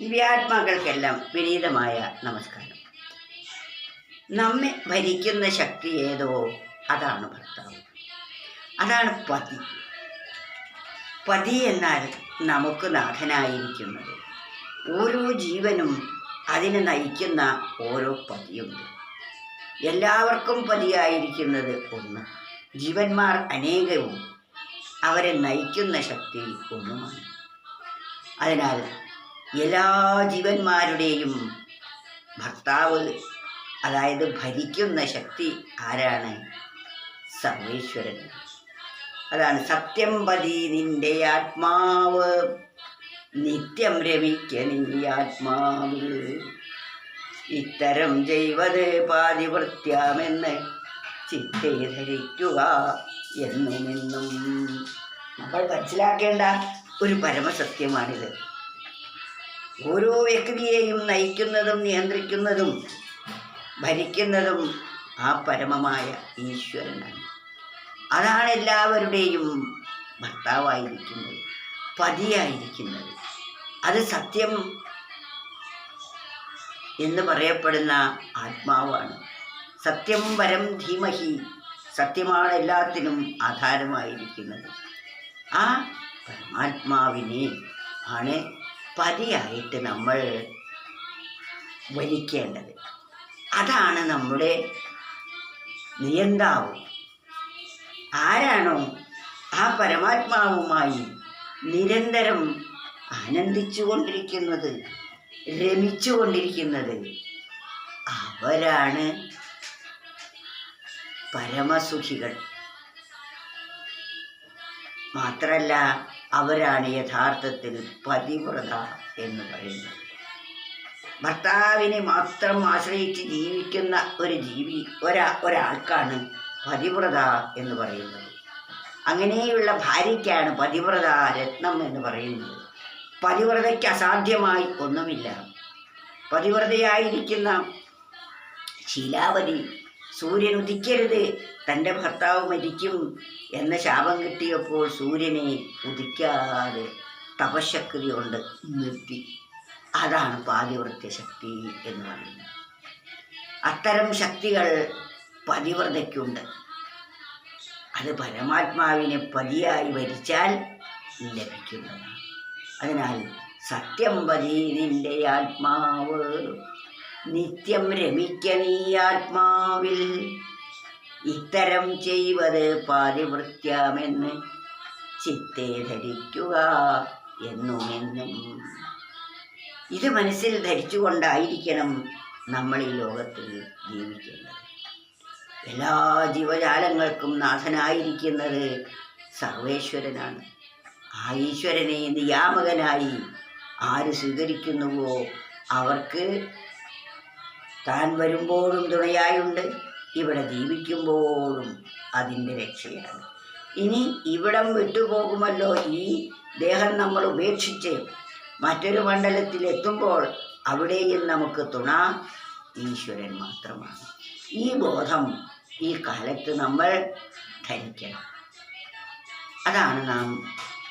ദിവ്യാത്മാക്കൾക്കെല്ലാം വിനീതമായ നമസ്കാരം. നമ്മെ ഭരിക്കുന്ന ശക്തി ഏതോ അതാണ് ഭർത്താവ്, അതാണ് പതി. പതി എന്നാൽ നമുക്ക് നാഥനായിരിക്കുന്നത്. ഓരോ ജീവനും അതിനെ നയിക്കുന്ന ഓരോ പതിയുണ്ട്. എല്ലാവർക്കും പതിയായിരിക്കുന്നത് ഒന്ന്, ജീവന്മാർ അനേകവും അവരെ നയിക്കുന്ന ശക്തി ഒന്നുമാണ്. അതിനാൽ എല്ലാ ജീവന്മാരുടെയും ഭർത്താവ്, അതായത് ഭരിക്കുന്ന ശക്തി ആരാണ്? സർവേശ്വരൻ. അതാണ് സത്യം പതി നിന്റെ ആത്മാവ്, നിത്യം രമിക്ക നീ ആത്മാവിൽ, ഇത്തരം ചെയ്വത് പാതിവൃത്യാമെന്ന് ചിത്തെ ധരിക്കുക എന്നുമെന്നും. നമ്മൾ മനസ്സിലാക്കേണ്ട ഒരു പരമസത്യമാണിത്. ഓരോ വ്യക്തിയെയും നയിക്കുന്നതും നിയന്ത്രിക്കുന്നതും ഭരിക്കുന്നതും ആ പരമമായ ഈശ്വരനാണ്. അതാണ് എല്ലാവരുടെയും ഭർത്താവായിരിക്കുന്നത്, പതിയായിരിക്കുന്നത്. അത് സത്യം എന്ന് പറയപ്പെടുന്ന ആത്മാവാണ്. സത്യം പരം ധീമഹി, സത്യമാണ് എല്ലാത്തിനും ആധാരമായിരിക്കുന്നത്. ആ പരമാത്മാവിനെ ആണ് പതിയായിട്ട് നമ്മൾ വരിക്കേണ്ടത്. അതാണ് നമ്മുടെ നിയന്താവ്. ആരാണോ ആ പരമാത്മാവുമായി നിരന്തരം ആനന്ദിച്ചു കൊണ്ടിരിക്കുന്നത്, രമിച്ചു കൊണ്ടിരിക്കുന്നത്, അവരാണ് പരമസുഖികൾ. മാത്രല്ല, അവരാണ് യഥാർത്ഥത്തിൽ പതിവ്രത എന്ന് പറയുന്നത്. ഭർത്താവിനെ മാത്രം ആശ്രയിച്ച് ജീവിക്കുന്ന ഒരു ഒരാൾക്കാണ് പതിവ്രത എന്ന് പറയുന്നത്. അങ്ങനെയുള്ള ഭാര്യയ്ക്കാണ് പതിവ്രത രത്നം എന്ന് പറയുന്നത്. പതിവ്രതയ്ക്ക് അസാധ്യമായി ഒന്നുമില്ല. പതിവ്രതയായിരിക്കുന്ന ശീലാവതി സൂര്യൻ ഉദിക്കരുത്, തൻ്റെ ഭർത്താവ് മരിക്കും എന്ന ശാപം കിട്ടിയപ്പോൾ സൂര്യനെ ഉദിക്കാതെ തപശക്തി കൊണ്ട് നിർത്തി. അതാണ് പാതിവ്രത്യ ശക്തി എന്ന് പറയുന്നത്. അത്തരം ശക്തികൾ പതിവ്രതയ്ക്കുണ്ട്. അത് പരമാത്മാവിനെ പതിയായി വരിച്ചാൽ ലഭിക്കുന്നതാണ്. അതിനാൽ സത്യം പതി നിന്റെ ആത്മാവ്, നിത്യം രമിക്ക നീ ആത്മാവിൽ, ഇത്തരം ചെയ്വത് പാതിവൃത്യാമെന്ന് ചിത്തെ ധരിക്കുക എന്നുമെന്നും. ഇത് മനസ്സിൽ ധരിച്ചുകൊണ്ടായിരിക്കണം നമ്മൾ ഈ ലോകത്തിൽ ജീവിക്കേണ്ടത്. എല്ലാ ജീവജാലങ്ങൾക്കും നാഥനായിരിക്കുന്നത് സർവേശ്വരനാണ്. ആ ഈശ്വരനെ നിയാമകനായി ആര് സ്വീകരിക്കുന്നുവോ അവർക്ക് താൻ വരുമ്പോഴും തുണയായുണ്ട്, ഇവിടെ ജീവിക്കുമ്പോഴും അതിൻ്റെ രക്ഷയാണ്. ഇനി ഇവിടം വിട്ടുപോകുമല്ലോ, ഈ ദേഹം നമ്മൾ ഉപേക്ഷിച്ച് മറ്റൊരു മണ്ഡലത്തിലെത്തുമ്പോൾ അവിടെയും നമുക്ക് തുണ ഈശ്വരൻ മാത്രമാണ്. ഈ ബോധം ഈ കാലത്ത് നമ്മൾ ധരിക്കണം. അതാണ് നാം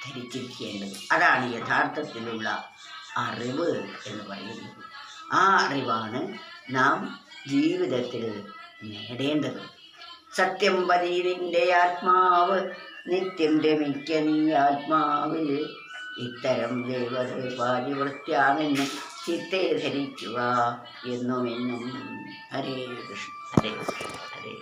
ധരിച്ചിരിക്കേണ്ടത്. അതാണ് യഥാർത്ഥത്തിലുള്ള അറിവ് എന്ന് പറയുന്നത്. ആ അറിവാണ് നാം ജീവിതത്തിൽ നേടേണ്ടത്. സത്യം പതി നിന്റെ ആത്മാവ്, നിത്യം രമിക്ക നീ ആത്മാവിൽ, ഇത്തരം ദേവത പാതിവൃത്യാമെന്ന് ചിത്തെ ധരിക്കുക എന്നുമെന്നും. ഹരേ കൃഷ്ണ ഹരേ കൃഷ്ണ ഹരേ.